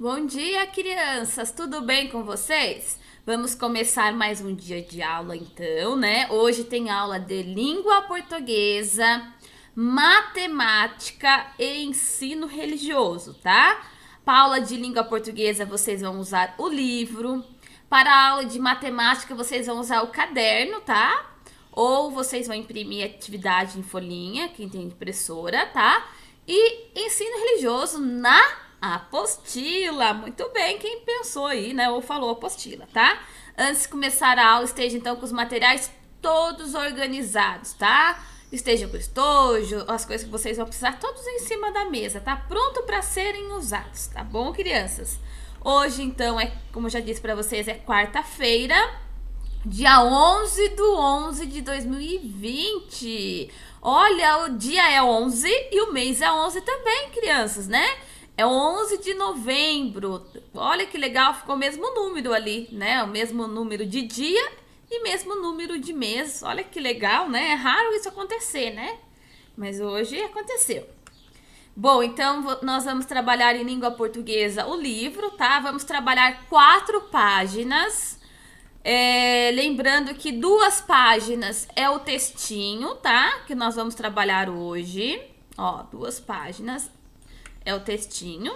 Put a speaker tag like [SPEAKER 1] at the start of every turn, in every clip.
[SPEAKER 1] Bom dia, crianças! Tudo bem com vocês? Vamos começar mais um dia de aula então, né? Hoje tem aula de língua portuguesa, matemática e ensino religioso, tá? Para a aula de língua portuguesa vocês vão usar o livro. Para a aula de matemática vocês vão usar o caderno, tá? Ou vocês vão imprimir atividade em folhinha, quem tem impressora, tá? E ensino religioso na apostila. Muito bem, quem pensou aí, né? Ou falou apostila, tá? Antes de começar a aula, esteja então com os materiais todos organizados, tá? Esteja com o estojo, as coisas que vocês vão precisar, todos em cima da mesa, tá? Pronto para serem usados, tá bom, crianças? Hoje, então, como eu já disse para vocês, é quarta-feira, dia 11 do 11 de 2020. Olha, o dia é 11 e o mês é 11 também, crianças, né? É 11 de novembro. Olha que legal, ficou o mesmo número ali, né? O mesmo número de dia e mesmo número de mês. Olha que legal, né? É raro isso acontecer, né? Mas hoje aconteceu. Bom, então nós vamos trabalhar em língua portuguesa o livro, tá? Vamos trabalhar 4 páginas. Lembrando que 2 páginas é o textinho, tá? Que nós vamos trabalhar hoje. Ó, 2 páginas é o textinho.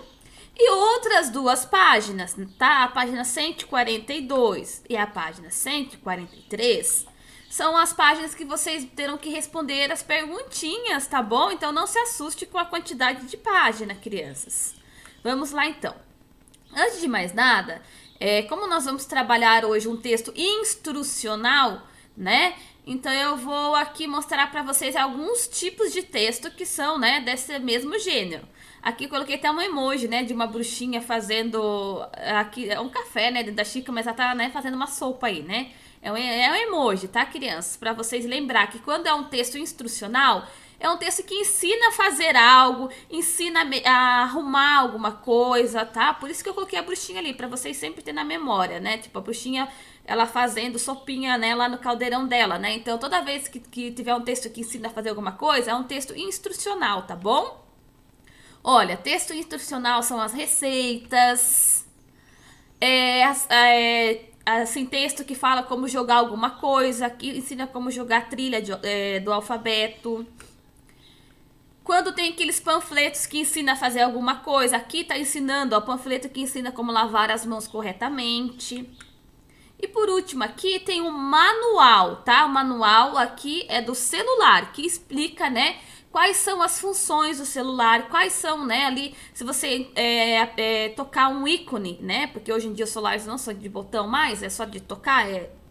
[SPEAKER 1] E outras 2 páginas, tá? A página 142 e a página 143 são as páginas que vocês terão que responder as perguntinhas, tá bom? Então não se assuste com a quantidade de página, crianças. Vamos lá então. Antes de mais nada, como nós vamos trabalhar hoje um texto instrucional, né? Então eu vou aqui mostrar para vocês alguns tipos de texto que são, né, desse mesmo gênero. Aqui eu coloquei até um emoji, né, de uma bruxinha fazendo aqui um café, né, dentro da xícara, mas ela tá, né, fazendo uma sopa aí, né? É um emoji, tá, crianças? Para vocês lembrar que quando é um texto instrucional, é um texto que ensina a fazer algo, ensina a arrumar alguma coisa, tá? Por isso que eu coloquei a bruxinha ali, para vocês sempre ter na memória, né? Tipo, a bruxinha, ela fazendo sopinha, né, lá no caldeirão dela, né? Então, toda vez que tiver um texto que ensina a fazer alguma coisa, é um texto instrucional, tá bom? Olha, texto instrucional são as receitas, assim, texto que fala como jogar alguma coisa, que ensina como jogar a trilha do alfabeto. Quando tem aqueles panfletos que ensina a fazer alguma coisa, aqui tá ensinando, ó, panfleto que ensina como lavar as mãos corretamente. E por último aqui tem um manual, tá? O manual aqui é do celular, que explica, né, quais são as funções do celular, quais são, né, ali, se você tocar um ícone, né, porque hoje em dia os celulares não são de botão mais, é só de tocar,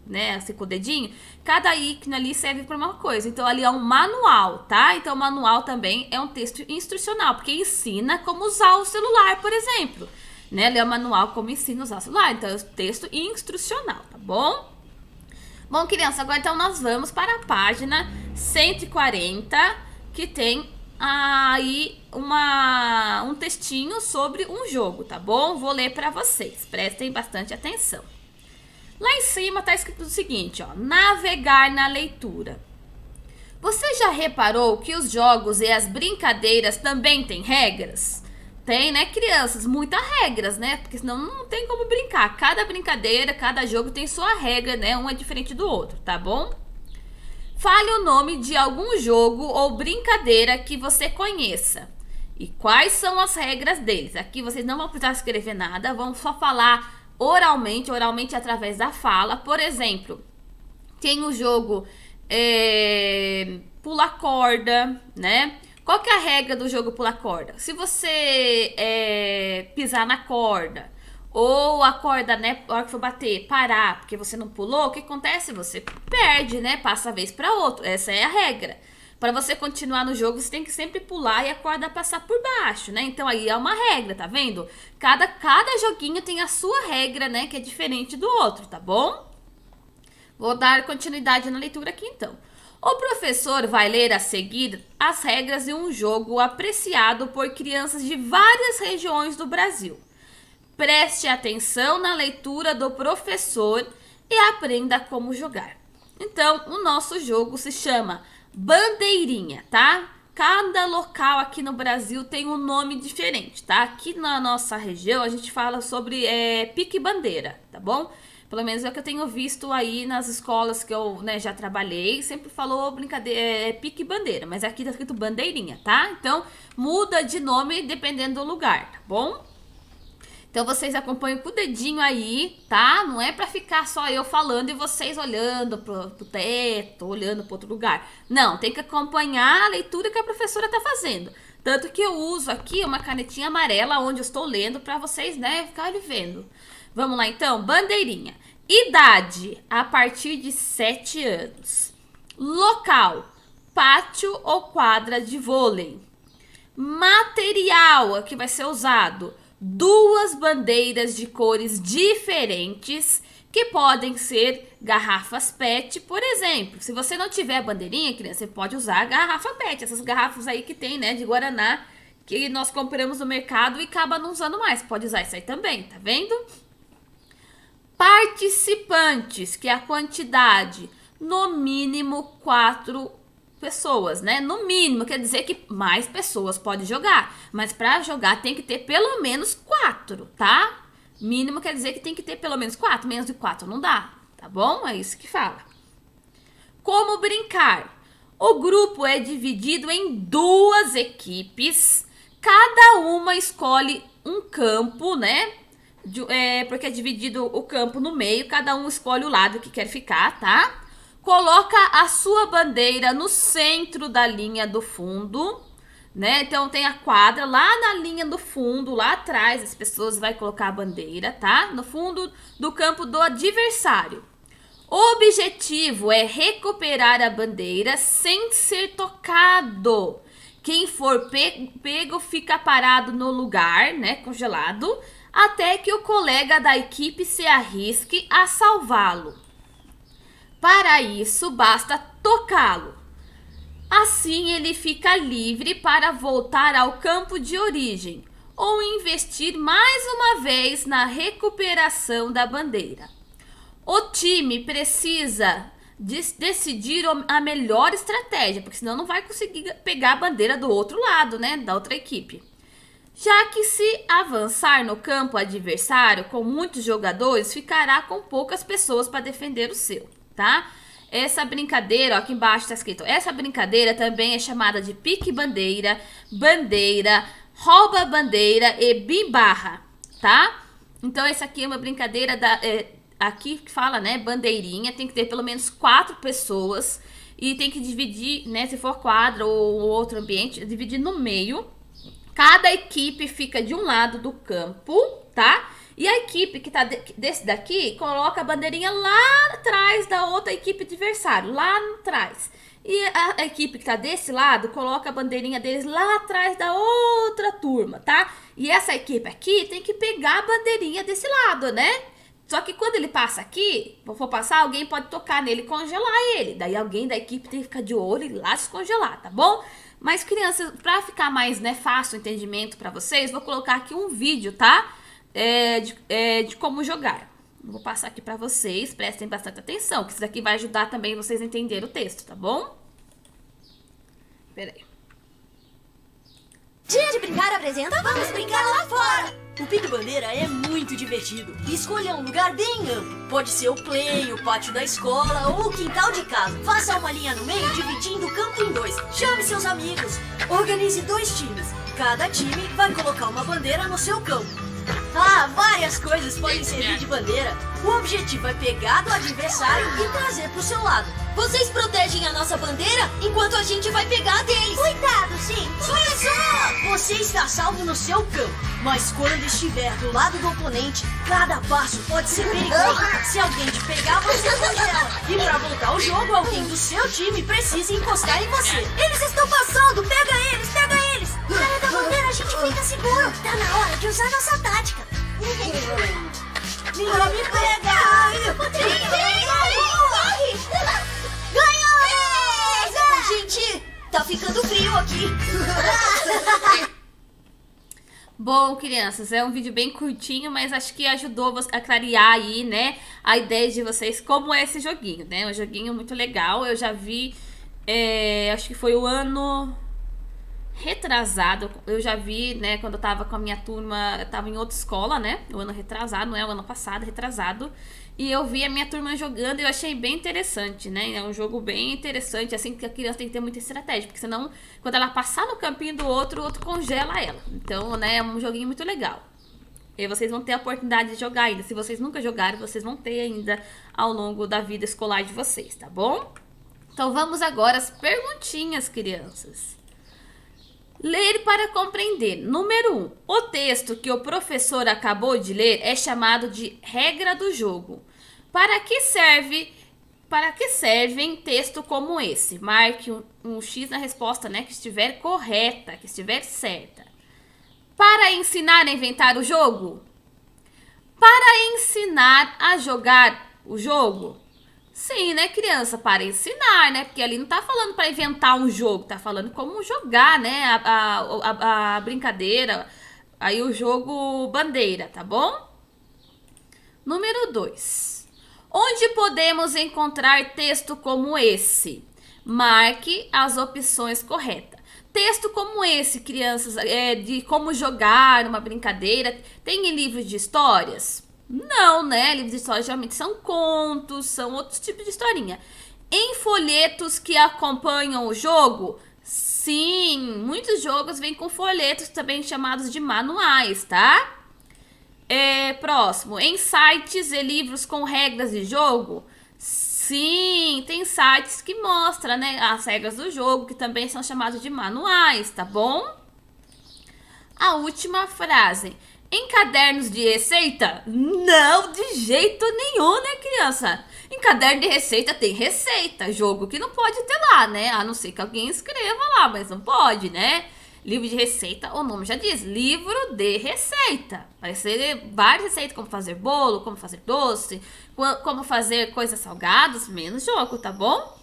[SPEAKER 1] né, assim com o dedinho, cada ícone ali serve para uma coisa. Então ali é um manual, tá? Então o manual também é um texto instrucional, porque ensina como usar o celular, por exemplo, né? Ler o manual como ensina a usar o celular, então é um texto instrucional, tá bom? Bom, criança, agora então nós vamos para a página 140, que tem aí um textinho sobre um jogo, tá bom? Vou ler para vocês, prestem bastante atenção. Lá em cima está escrito o seguinte, ó, navegar na leitura. Você já reparou que os jogos e as brincadeiras também têm regras? Tem, né, crianças? Muitas regras, né? Porque senão não tem como brincar. Cada brincadeira, cada jogo tem sua regra, né? Um é diferente do outro, tá bom? Fale o nome de algum jogo ou brincadeira que você conheça. E quais são as regras deles? Aqui vocês não vão precisar escrever nada, vão só falar oralmente através da fala. Por exemplo, tem o jogo pula corda, né? Qual que é a regra do jogo pula corda? Se você pisar na corda ou a corda, né, na hora que for bater, parar porque você não pulou, o que acontece? Você perde, né? Passa a vez para outro. Essa é a regra. Para você continuar no jogo, você tem que sempre pular e a corda passar por baixo, né? Então aí é uma regra, tá vendo? Cada joguinho tem a sua regra, né? Que é diferente do outro, tá bom? Vou dar continuidade na leitura aqui então. O professor vai ler a seguir as regras de um jogo apreciado por crianças de várias regiões do Brasil. Preste atenção na leitura do professor e aprenda como jogar. Então, o nosso jogo se chama Bandeirinha, tá? Cada local aqui no Brasil tem um nome diferente, tá? Aqui na nossa região a gente fala sobre pique-bandeira, tá bom? Pelo menos é o que eu tenho visto aí nas escolas que eu, né, já trabalhei, sempre falou brincadeira, pique-bandeira, mas aqui tá escrito bandeirinha, tá? Então muda de nome dependendo do lugar, tá bom? Então vocês acompanham com o dedinho aí, tá? Não é pra ficar só eu falando e vocês olhando pro teto, olhando pro outro lugar. Não, tem que acompanhar a leitura que a professora tá fazendo. Tanto que eu uso aqui uma canetinha amarela onde eu estou lendo pra vocês, né, ficarem vendo. Vamos lá então, bandeirinha. Idade, a partir de 7 anos. Local, pátio ou quadra de vôlei. Material que vai ser usado: 2 bandeiras de cores diferentes, que podem ser garrafas PET, por exemplo. Se você não tiver a bandeirinha, criança, você pode usar a garrafa PET, essas garrafas aí que tem, né, de Guaraná, que nós compramos no mercado e acaba não usando mais. Pode usar isso aí também, tá vendo? Participantes, que é a quantidade, no mínimo 4 pessoas, né? No mínimo, quer dizer que mais pessoas podem jogar, mas para jogar tem que ter pelo menos 4, tá? Mínimo quer dizer que tem que ter pelo menos 4, menos de 4 não dá, tá bom? É isso que fala. Como brincar? O grupo é dividido em 2 equipes, cada uma escolhe um campo, né? Porque é dividido o campo no meio, cada um escolhe o lado que quer ficar, tá? Coloca a sua bandeira no centro da linha do fundo, né? Então tem a quadra lá na linha do fundo, lá atrás as pessoas vão colocar a bandeira, tá? No fundo do campo do adversário. O objetivo é recuperar a bandeira sem ser tocado. Quem for pego fica parado no lugar, né? Congelado, até que o colega da equipe se arrisque a salvá-lo. Para isso, basta tocá-lo. Assim, ele fica livre para voltar ao campo de origem ou investir mais uma vez na recuperação da bandeira. O time precisa decidir a melhor estratégia, porque senão não vai conseguir pegar a bandeira do outro lado, né, da outra equipe. Já que se avançar no campo adversário com muitos jogadores, ficará com poucas pessoas para defender o seu. Tá? Essa brincadeira, ó, aqui embaixo tá escrito, essa brincadeira também é chamada de pique-bandeira, bandeira, rouba-bandeira e bimbarra, tá? Então essa aqui é uma brincadeira aqui que fala, né, bandeirinha, tem que ter pelo menos 4 pessoas e tem que dividir, né, se for quadra ou outro ambiente, dividir no meio. Cada equipe fica de um lado do campo, tá? E a equipe que tá desse daqui coloca a bandeirinha lá atrás da outra equipe adversário, lá atrás. E a equipe que tá desse lado coloca a bandeirinha deles lá atrás da outra turma, tá? E essa equipe aqui tem que pegar a bandeirinha desse lado, né? Só que quando ele passa aqui, for passar, alguém pode tocar nele e congelar ele. Daí alguém da equipe tem que ficar de olho e lá descongelar, tá bom? Mas crianças, pra ficar mais, né, fácil o entendimento pra vocês, vou colocar aqui um vídeo, tá? De como jogar. Vou passar aqui pra vocês, prestem bastante atenção, que isso daqui vai ajudar também vocês a entenderem o texto, tá bom? Peraí.
[SPEAKER 2] Dia de brincar apresenta Vamos Brincar Lá Fora! O pique-bandeira é muito divertido. Escolha um lugar bem amplo. Pode ser o play, o pátio da escola ou o quintal de casa. Faça uma linha no meio, dividindo o campo em 2. Chame seus amigos. Organize 2 times. Cada time vai colocar uma bandeira no seu campo. Várias coisas podem servir de bandeira. O objetivo é pegar do adversário e trazer pro seu lado. Vocês protegem a nossa bandeira enquanto a gente vai pegar a deles. Cuidado, sim. Olha só! Você está salvo no seu campo, mas quando estiver do lado do oponente, cada passo pode ser perigoso. Se alguém te pegar, você congela. E para voltar ao jogo, alguém do seu time precisa encostar em você. Eles estão passando! Pega eles, pega eles! Cara da bandeira, a gente fica seguro. Tá na hora de usar nossa tática. Ninguém me pega! Ganhamos! Gente, tá ficando frio aqui.
[SPEAKER 1] Bom, crianças, é um vídeo bem curtinho, mas acho que ajudou a clarear aí, né, a ideia de vocês como é esse joguinho, né? Um joguinho muito legal. Eu já vi, acho que foi o ano retrasado, eu já vi, né, quando eu tava com a minha turma, eu tava em outra escola, né, o ano retrasado, não é o ano passado, retrasado, e eu vi a minha turma jogando e eu achei bem interessante, né, é um jogo bem interessante, assim, que a criança tem que ter muita estratégia, porque senão, quando ela passar no campinho do outro, o outro congela ela, então, né, é um joguinho muito legal. E vocês vão ter a oportunidade de jogar ainda, se vocês nunca jogaram, vocês vão ter ainda ao longo da vida escolar de vocês, tá bom? Então vamos agora às perguntinhas, crianças. Ler para compreender. Número 1. O texto que o professor acabou de ler é chamado de regra do jogo. Para que servem texto como esse? Marque um X na resposta, né, que estiver correta, que estiver certa. Para ensinar a inventar o jogo? Para ensinar a jogar o jogo? Sim, né, criança? Para ensinar, né? Porque ali não tá falando para inventar um jogo, tá falando como jogar, né? A brincadeira, aí o jogo bandeira, tá bom? Número 2. Onde podemos encontrar texto como esse? Marque as opções corretas. Texto como esse, crianças, de como jogar uma brincadeira, tem em livros de histórias? Não, né? Livros de história geralmente são contos, são outros tipos de historinha. Em folhetos que acompanham o jogo? Sim, muitos jogos vêm com folhetos também chamados de manuais, tá? Próximo, em sites e livros com regras de jogo? Sim, tem sites que mostram, né, as regras do jogo, que também são chamados de manuais, tá bom? A última frase. Em cadernos de receita? Não, de jeito nenhum, né, criança? Em caderno de receita tem receita, jogo que não pode ter lá, né? A não ser que alguém escreva lá, mas não pode, né? Livro de receita, o nome já diz, livro de receita. Vai ser várias receitas, como fazer bolo, como fazer doce, como fazer coisas salgadas, menos jogo, tá bom?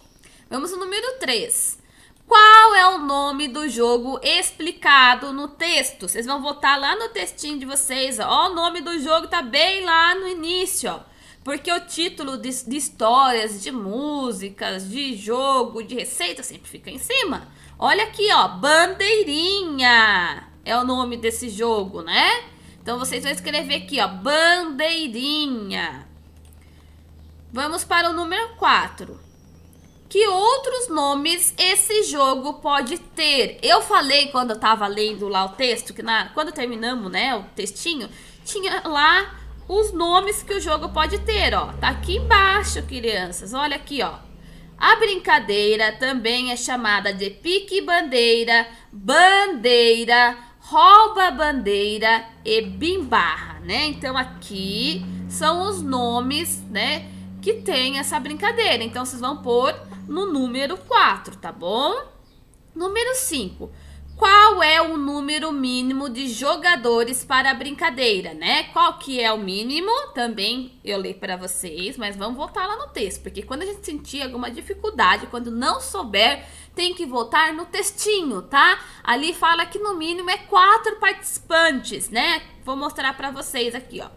[SPEAKER 1] Vamos no número 3. Qual é o nome do jogo explicado no texto? Vocês vão voltar lá no textinho de vocês, ó. O nome do jogo tá bem lá no início, ó. Porque o título de histórias, de músicas, de jogo, de receita sempre fica em cima. Olha aqui, ó, Bandeirinha é o nome desse jogo, né? Então vocês vão escrever aqui, ó, Bandeirinha. Vamos para o número 4. Que outros nomes esse jogo pode ter? Eu falei quando eu tava lendo lá o texto, que quando terminamos, né, o textinho, tinha lá os nomes que o jogo pode ter, ó. Tá aqui embaixo, crianças. Olha aqui, ó. A brincadeira também é chamada de pique-bandeira, bandeira, rouba-bandeira e bimbarra, né? Então aqui são os nomes, né, que tem essa brincadeira. Então vocês vão pôr no número 4, tá bom? Número 5. Qual é o número mínimo de jogadores para a brincadeira, né? Qual que é o mínimo? Também eu leio para vocês, mas vamos voltar lá no texto, porque quando a gente sentir alguma dificuldade, quando não souber, tem que voltar no textinho, tá? Ali fala que no mínimo é 4 participantes, né? Vou mostrar para vocês aqui, ó.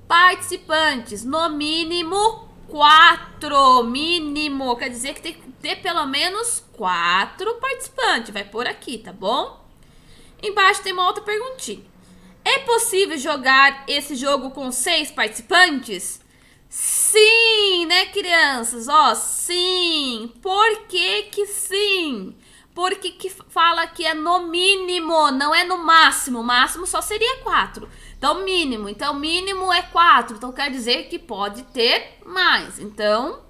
[SPEAKER 1] Participantes, no mínimo 4, mínimo, quer dizer que tem que ter pelo menos 4 participantes, vai por aqui, tá bom? Embaixo tem uma outra perguntinha. É possível jogar esse jogo com 6 participantes? Sim, né, crianças? Ó, sim. Por que que sim? Porque que fala que é no mínimo, não é no máximo. O máximo só seria 4. Então, mínimo. Então, mínimo é 4. Então, quer dizer que pode ter mais. Então,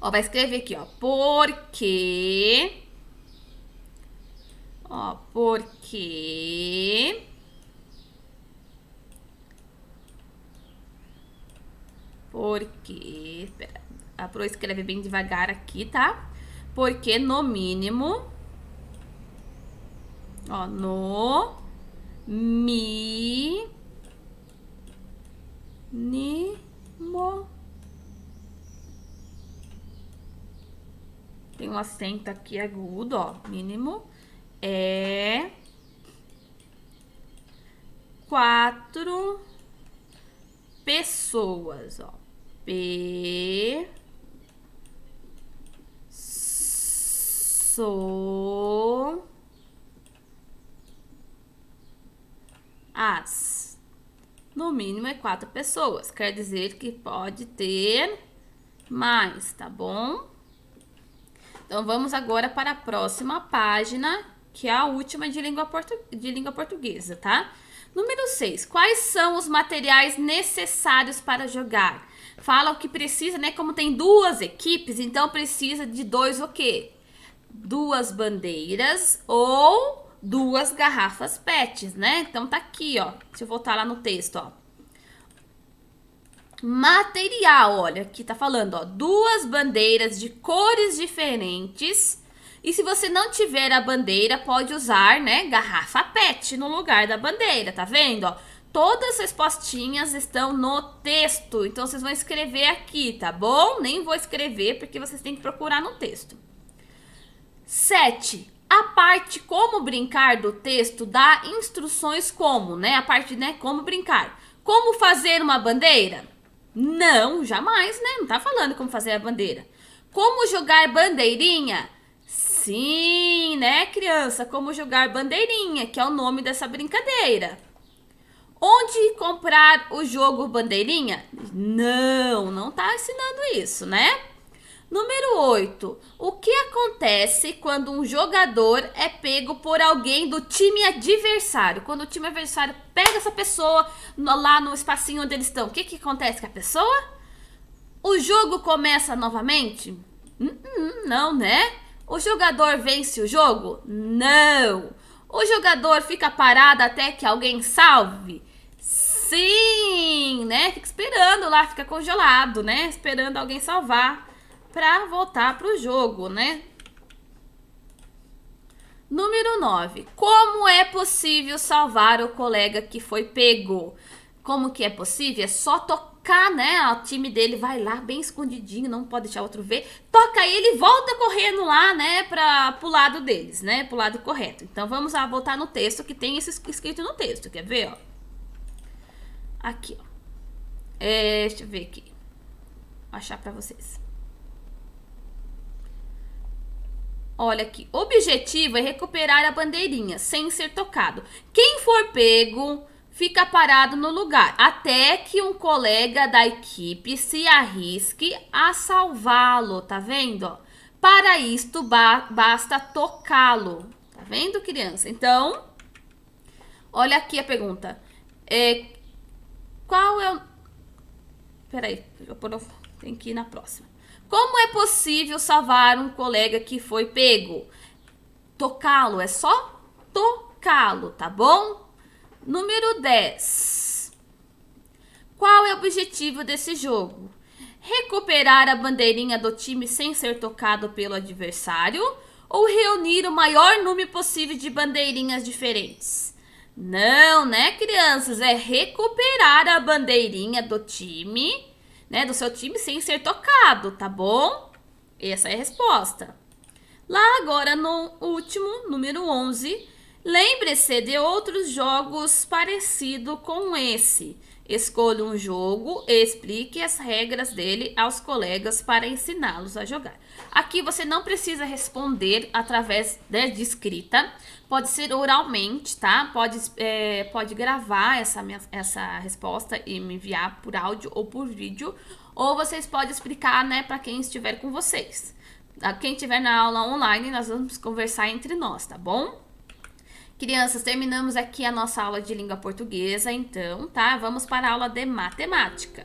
[SPEAKER 1] ó, vai escrever aqui, ó. Porque... Ó, porque... Porque... Espera. A Pro escreve bem devagar aqui, tá? Porque no mínimo... Ó, no... Mínimo... Tem um acento aqui agudo, ó. Mínimo é 4 pessoas, ó. as. No mínimo é 4 pessoas. Quer dizer que pode ter mais, tá bom? Então, vamos agora para a próxima página, que é a última de língua portuguesa, tá? Número 6. Quais são os materiais necessários para jogar? Fala o que precisa, né? Como tem 2 equipes, então precisa de 2 o quê? 2 bandeiras ou 2 garrafas PETs, né? Então tá aqui, ó. Deixa eu voltar lá no texto, ó. Material, olha, aqui tá falando, ó, 2 bandeiras de cores diferentes. E se você não tiver a bandeira, pode usar, né, garrafa PET no lugar da bandeira, tá vendo, ó? Todas as respostinhas estão no texto, então vocês vão escrever aqui, tá bom? Nem vou escrever porque vocês têm que procurar no texto. 7. A parte como brincar do texto dá instruções como, né? A parte, né, como brincar. Como fazer uma bandeira? Não, jamais, né? Não tá falando como fazer a bandeira. Como jogar bandeirinha? Sim, né, criança? Como jogar bandeirinha, que é o nome dessa brincadeira. Onde comprar o jogo bandeirinha? Não, não tá ensinando isso, né? Número 8. O que acontece quando um jogador é pego por alguém do time adversário? Quando o time adversário pega essa pessoa lá no espacinho onde eles estão, o que acontece com a pessoa? O jogo começa novamente? Não, né? O jogador vence o jogo? Não. O jogador fica parado até que alguém salve? Sim, né? Fica esperando lá, fica congelado, né? Esperando alguém salvar para voltar pro jogo, né? Número 9. Como é possível salvar o colega que foi pego? Como que é possível? É só tocar, né? O time dele vai lá bem escondidinho, não pode deixar outro ver. Toca ele e volta correndo lá, né? Pro lado deles, né? Pro lado correto. Então, vamos lá voltar no texto que tem isso escrito no texto. Quer ver, ó? Aqui, ó. Deixa eu ver aqui. Vou achar pra vocês. Olha aqui, o objetivo é recuperar a bandeirinha sem ser tocado. Quem for pego fica parado no lugar até que um colega da equipe se arrisque a salvá-lo, tá vendo? Ó? Para isto basta tocá-lo, tá vendo, criança? Então, olha aqui a pergunta. Qual é o... Peraí, tem que ir na próxima. Como é possível salvar um colega que foi pego? Tocá-lo, é só tocá-lo, tá bom? Número 10. Qual é o objetivo desse jogo? Recuperar a bandeirinha do time sem ser tocado pelo adversário ou reunir o maior número possível de bandeirinhas diferentes? Não, né, crianças? É recuperar a bandeirinha do time, né, do seu time sem ser tocado, tá bom? Essa é a resposta. Lá agora no último, número 11, lembre-se de outros jogos parecidos com esse. Escolha um jogo e explique as regras dele aos colegas para ensiná-los a jogar. Aqui você não precisa responder através de escrita, pode ser oralmente, tá? Pode gravar essa resposta e me enviar por áudio ou por vídeo, ou vocês podem explicar, né, para quem estiver com vocês. Quem estiver na aula online, nós vamos conversar entre nós, tá bom? Crianças, terminamos aqui a nossa aula de língua portuguesa, então, tá? Vamos para a aula de matemática.